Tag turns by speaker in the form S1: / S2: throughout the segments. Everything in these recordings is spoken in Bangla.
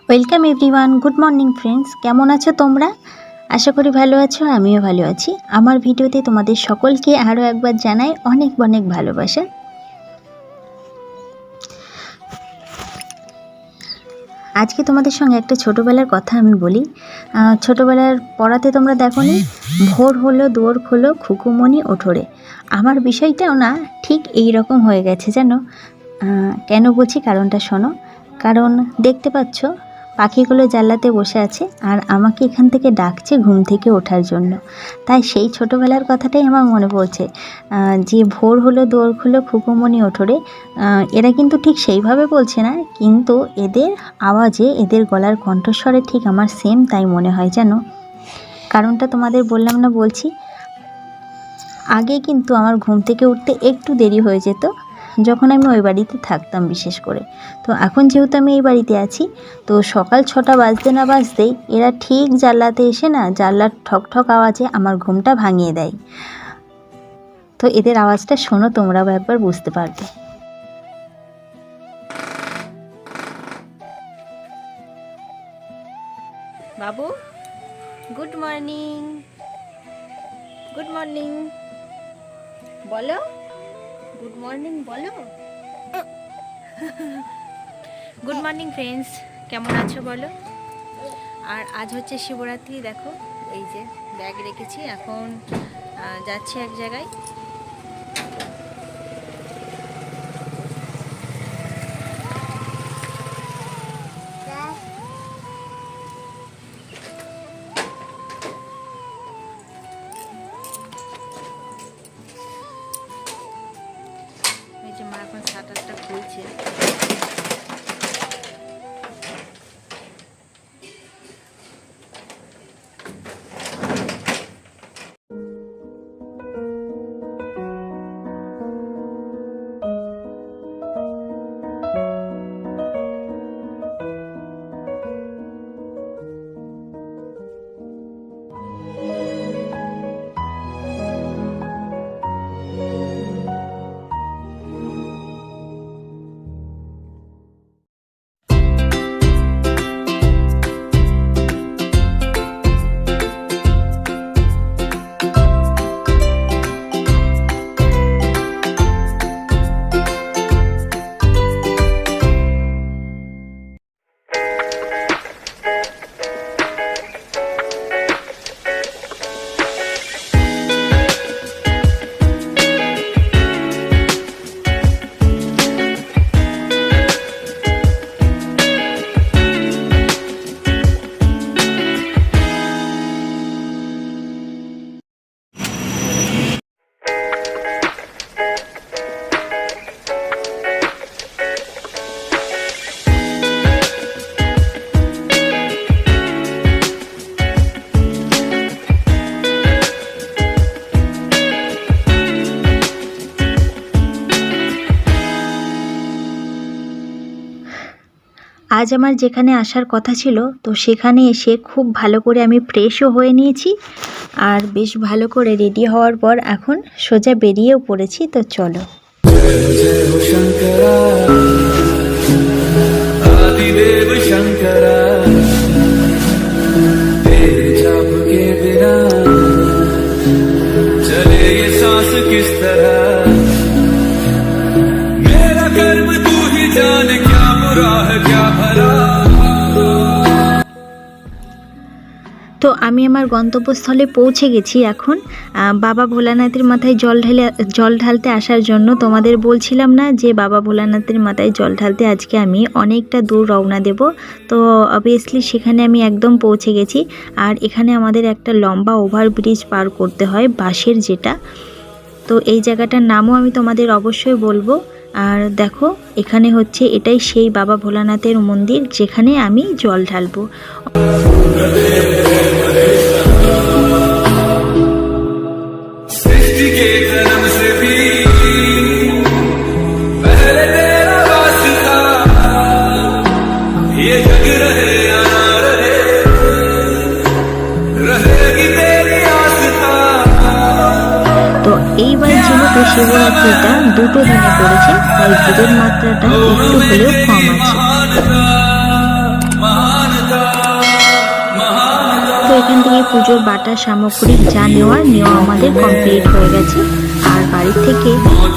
S1: Welcome everyone, good morning friends. কেমন আছো তোমরা? আশা করি ভালো আছো, আমিও ভালো আছি। আমার ভিডিওতে তোমাদের সকলকে আরও একবার জানাই অনেক অনেক ভালোবাসা। আজকে তোমাদের সঙ্গে একটা ছোটোবেলার কথা আমি বলি। ছোটোবেলার পড়াতে তোমরা দেখো নি, ভোর হলো দুয়ার খোলো খুকুমণি ওঠরে। আমার বিষয়টাও না ঠিক এই রকম হয়ে গেছে জানো। কেন বলছি কারণটা শোনো। কারণ দেখতে পাচ্ছ পাখিগুলো জানলাতে বসে আছে আর আমাকে এখান থেকে ডাকছে ঘুম থেকে ওঠার জন্য। তাই সেই ছোটোবেলার কথাটাই আমার মনে পড়ছে, যে ভোর হলো দুয়ার খুলো খুকুমণি ওঠরে। এরা কিন্তু ঠিক সেইভাবে বলছে না, কিন্তু এদের আওয়াজে, এদের গলার কণ্ঠস্বরে ঠিক আমার সেম তাই মনে হয় জানো। কারণটা তোমাদের বললাম না, বলছি। আগে কিন্তু আমার ঘুম থেকে উঠতে একটু দেরি হয়ে যেত যখন আমি ওই বাড়িতে থাকতাম বিশেষ করে। তো এখন যেহেতু আমি এই বাড়িতে আছি, তো সকাল 6টা বাজতে না বাজতেই এরা ঠিক জানলাতে এসে না, জানলার ঠক ঠক আওয়াজে আমার ঘুমটা ভাঙিয়ে দেয়। তো এদের আওয়াজটা শোনো, তোমরাও একবার বুঝতে পারবে। বাবু, গুড মর্নিং। গুড মর্নিং বলো, গুড মর্নিং বলো। গুড মর্নিং ফ্রেন্ডস, কেমন আছো বলো। আর আজ হচ্ছে শিবরাত্রি। দেখো এই যে ব্যাগ রেখেছি, এখন যাচ্ছি এক জায়গায়। এই যে মা এখন শাটারটা খুলছে। আজ আমার যেখানে আসার কথা ছিল, তো সেখানে এসে খুব ভালো করে আমি ফ্রেশও হয়ে নিয়েছি আর বেশ ভালো করে রেডি হওয়ার পর এখন সোজা বেরিয়েও পড়েছি। তো চলো। তো আমি আমার গন্তব্যস্থলে পৌঁছে গেছি এখন। বাবা ভোলানাথের মাথায় জল ঢালতে আসার জন্য। তোমাদের বলছিলাম না যে বাবা ভোলানাথের মাথায় জল ঢালতে আজকে আমি অনেকটা দূর রওনা দেব। তো অবভিয়াসলি সেখানে আমি একদম পৌঁছে গেছি। আর এখানে আমাদের একটা লম্বা ওভারব্রিজ পার করতে হয়, বাঁশের যেটা। তো এই জায়গাটার নামও আমি তোমাদের অবশ্যই বলবো। আর দেখো এখানে হচ্ছে, এটাই সেই বাবা ভোলানাথের মন্দির যেখানে আমি জল ঢালবো। এইবার যেহেতু শিবরাত্রিটা দুটো দিনে পড়েছে, তাই ভিড়ের মাত্রাটা একটু হলেও কম আছে। এখান থেকে পুজোর বাটা সামগ্রী যা নেওয়া আমাদের কমপ্লিট হয়ে গেছে। আর বাড়ির থেকে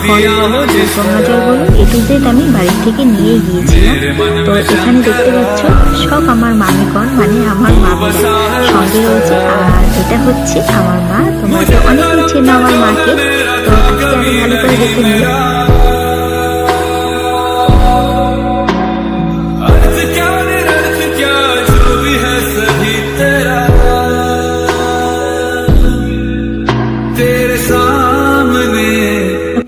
S1: ফল বলো গঙ্গা জল বলো A to Z আমি বাড়ির থেকে নিয়ে গিয়েছিলাম। তো এখানে দেখতে পাচ্ছ সব আমার মামিগণ, মানে আমার মামিরা সঙ্গে রয়েছে। আর এটা হচ্ছে আমার মা। তোমরা তো অনেকেই চেনো আমার মাকে, তো আজকে আমি ভালো করে দেখে নিই।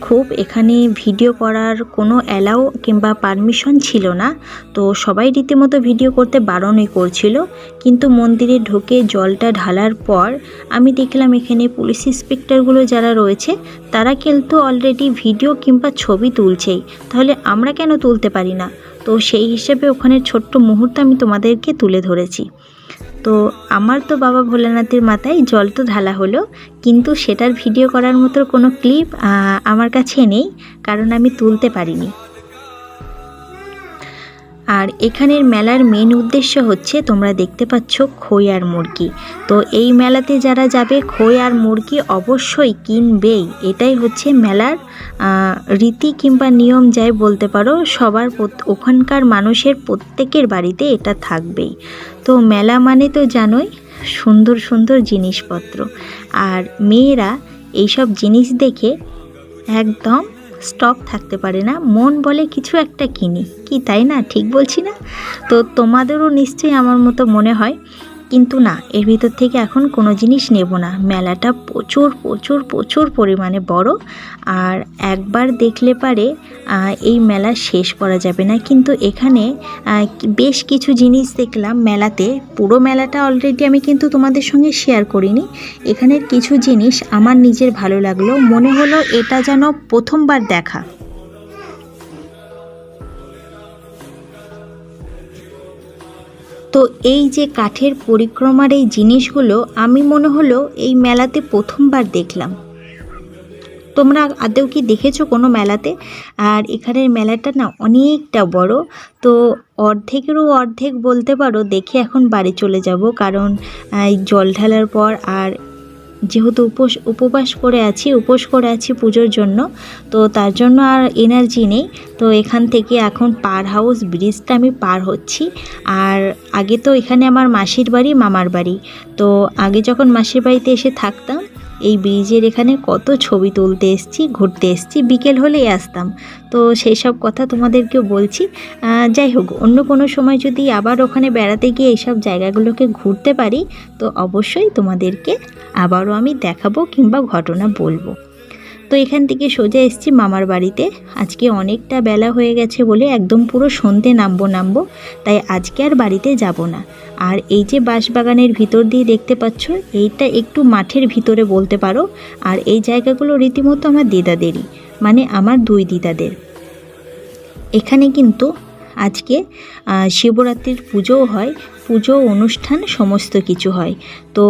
S1: খুব এখানে ভিডিও করার কোনো অ্যালাউ কিংবা পারমিশন ছিল না, তো সবাই রীতিমতো ভিডিও করতে বারণই করছিল। কিন্তু মন্দিরে ঢুকে জলটা ঢালার পর আমি দেখলাম এখানে পুলিশ ইন্সপেক্টরগুলো যারা রয়েছে তারা কিন্তু অলরেডি ভিডিও কিংবা ছবি তুলছেই, তাহলে আমরা কেন তুলতে পারি না? তো সেই হিসেবে ওখানে ছোট্ট মুহূর্ত আমি তোমাদেরকে তুলে ধরেছি। তো আমার তো বাবা ভোলানাথের মাথায় জল তো ঢালা হলো, কিন্তু সেটার ভিডিও করার মতো কোনো ক্লিপ আমার কাছে নেই, কারণ আমি তুলতে পারিনি। আর এখানের মেলার মেন উদ্দেশ্য হচ্ছে তোমরা দেখতে পাচ্ছ খই আর মুরগি। তো এই মেলাতে যারা যাবে খই আর মুরগি অবশ্যই কিনবেই, এটাই হচ্ছে মেলার রীতি কিংবা নিয়ম যাই বলতে পারো। সবার ওখানকার মানুষের প্রত্যেকের বাড়িতে এটা থাকবেই। তো মেলা মানে তো জানোই সুন্দর সুন্দর জিনিসপত্র, আর মেয়েরা এইসব জিনিস দেখে একদম স্টপ থাকতে পারে না, মন বলে কিছু একটা কিনি, কি তাই না? ঠিক বলছি না? তো তোমাদেরও নিশ্চয়ই আমার মতো মনে হয়, কিন্তু না, এর ভিতর থেকে এখন কোনো জিনিস নেব না। মেলাটা প্রচুর প্রচুর প্রচুর পরিমাণে বড়, আর একবার দেখলে পারে এই মেলা শেষ করা যাবে না। কিন্তু এখানে বেশ কিছু জিনিস দেখলাম মেলাতে। পুরো মেলাটা অলরেডি আমি কিন্তু তোমাদের সঙ্গে শেয়ার করিনি। এখানের কিছু জিনিস আমার নিজের ভালো লাগলো, মনে হলো এটা যেন প্রথমবার দেখা। তো এই যে কাঠের পরিক্রমার এই জিনিসগুলো আমি মনে হলো এই মেলাতে প্রথমবার দেখলাম। তোমরা আদৌ কি দেখেছো কোনো মেলাতে? আর এখানের মেলাটা না অনেকটা বড়, তো অর্ধেকেরও অর্ধেক বলতে পারো দেখে এখন বাড়ি চলে যাব, কারণ জল ঢালার পর আর যেহেতু উপোস করে আছি পুজোর জন্য, তো তার জন্য আর এনার্জি নেই। তো এখান থেকে এখন পার হাউস ব্রিজটা আমি পার হচ্ছি। আর আগে তো এখানে আমার মাসির বাড়ি মামার বাড়ি, তো আগে যখন মাসির বাড়িতে এসে থাকতাম এই ব্রিজের এখানে কত ছবি তুলতে এসেছি, ঘুরতে এসেছি, বিকেল হলেই আসতাম। তো সেই সব কথা তোমাদেরকেও বলছি। যাই হোক, অন্য কোনো সময় যদি আবার ওখানে বেড়াতে গিয়ে এইসব জায়গাগুলোকে ঘুরতে পারি তো অবশ্যই তোমাদেরকে আবারও আমি দেখাবো কিংবা ঘটনা বলবো। তো এখান থেকে সোজা এসেছি মামার বাড়িতে। আজকে অনেকটা বেলা হয়ে গেছে বলে একদম পুরো সন্ধ্যে নামবো, তাই আজকে আর বাড়িতে যাব না। আর এই যে বাঁশবাগানের ভিতর দিয়ে দেখতে পাচ্ছ, এইটা একটু মাঠের ভিতরে বলতে পারো। আর এই জায়গাগুলো রীতিমতো আমার দিদাদেরই, মানে আমার দুই দিদাদের। এখানে কিন্তু আজকে শিবরাত্রির পুজোও হয়, পুজো অনুষ্ঠান সমস্ত কিছু হয়। তো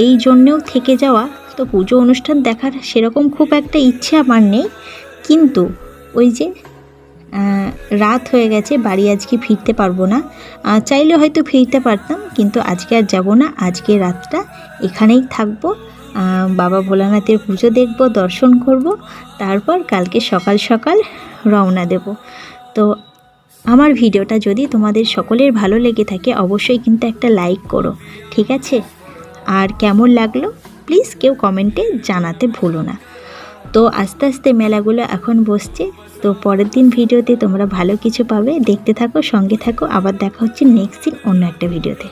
S1: এই জন্যেও থেকে যাওয়া। তো পুজো অনুষ্ঠান দেখার সেরকম খুব একটা ইচ্ছে আমার নেই, কিন্তু ওই যে রাত হয়ে গেছে, বাড়ি আজকে ফিরতে পারবো না। চাইলে হয়তো ফিরতে পারতাম, কিন্তু আজকে আর যাব না। আজকে রাতটা এখানেই থাকবো, বাবা ভোলানাথের পুজো দেখব, দর্শন করব, তারপর কালকে সকাল সকাল রওনা দেব। তো আমার ভিডিওটা যদি তোমাদের সকলের ভালো লেগে থাকে অবশ্যই কিন্তু একটা লাইক করো, ঠিক আছে? আর কেমন লাগলো প্লিজ কেউ কমেন্টে জানাতে ভুলো না। তো আস্তে আস্তে মেলাগুলো এখন বসছে। তো পরের দিন ভিডিওতে তোমরা ভালো কিছু পাবে, দেখতে থাকো, সঙ্গে থাকো। আবার দেখা হচ্ছে নেক্সট দিন অন্য একটা ভিডিওতে।